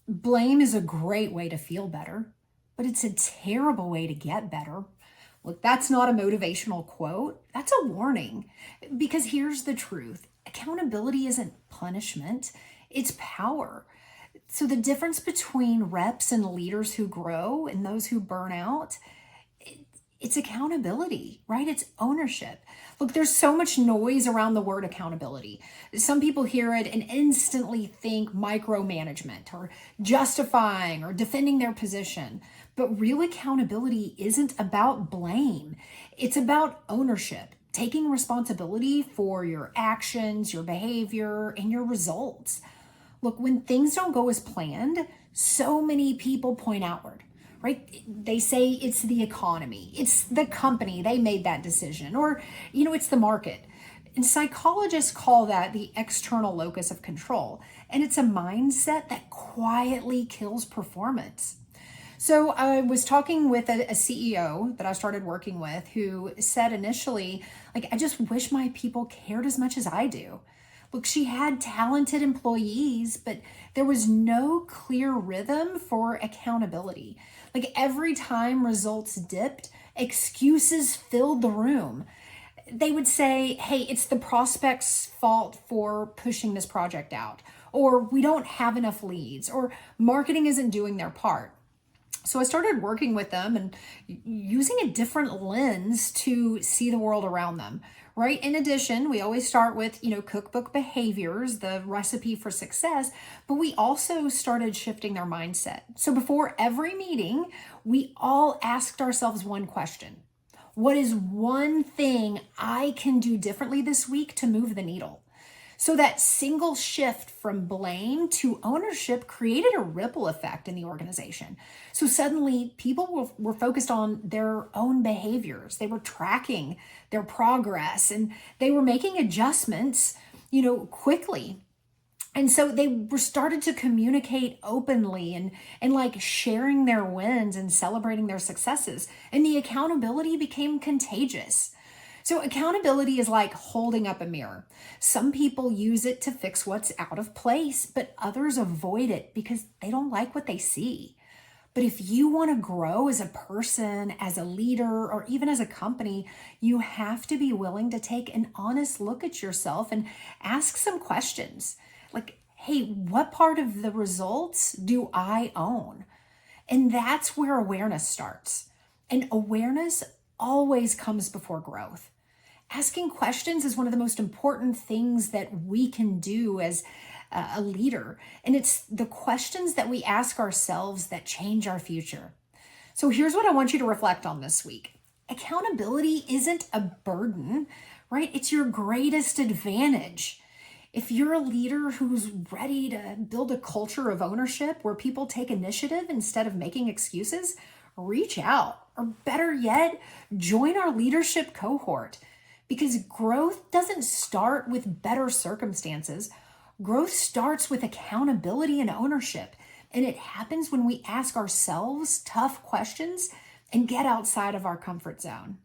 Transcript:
Blame is a great way to feel better, but it's a terrible way to get better. Look, that's not a motivational quote. That's a warning. Because here's the truth: accountability isn't punishment, it's power. So, the difference between reps and leaders who grow and those who burn out, it's accountability, right? It's ownership. Look, there's so much noise around the word accountability. Some people hear it and instantly think micromanagement or justifying or defending their position. But real accountability isn't about blame, it's about ownership, taking responsibility for your actions, your behavior, and your results. Look, when things don't go as planned, so many people point outward, right? They say it's the economy, it's the company, they made that decision, or, it's the market. And psychologists call that the external locus of control. And it's a mindset that quietly kills performance. So I was talking with a CEO that I started working with who said initially, like, I just wish my people cared as much as I do. Look, she had talented employees, but there was no clear rhythm for accountability. Like every time results dipped, excuses filled the room. They would say, hey, it's the prospect's fault for pushing this project out, or we don't have enough leads, or marketing isn't doing their part. So I started working with them and using a different lens to see the world around them, right? In addition, we always start with, cookbook behaviors, the recipe for success, but we also started shifting their mindset. So before every meeting, we all asked ourselves one question: what is one thing I can do differently this week to move the needle? So that single shift from blame to ownership created a ripple effect in the organization. So suddenly people were focused on their own behaviors. They were tracking their progress and they were making adjustments, quickly. And so they were started to communicate openly and like sharing their wins and celebrating their successes. And the accountability became contagious. So accountability is like holding up a mirror. Some people use it to fix what's out of place, but others avoid it because they don't like what they see. But if you want to grow as a person, as a leader, or even as a company, you have to be willing to take an honest look at yourself and ask some questions. Like, hey, what part of the results do I own? And that's where awareness starts. And awareness always comes before growth. Asking questions is one of the most important things that we can do as a leader. And it's the questions that we ask ourselves that change our future. So here's what I want you to reflect on this week. Accountability isn't a burden, right? It's your greatest advantage. If you're a leader who's ready to build a culture of ownership where people take initiative instead of making excuses, reach out. Or better yet, join our leadership cohort. Because growth doesn't start with better circumstances. Growth starts with accountability and ownership. And it happens when we ask ourselves tough questions and get outside of our comfort zone.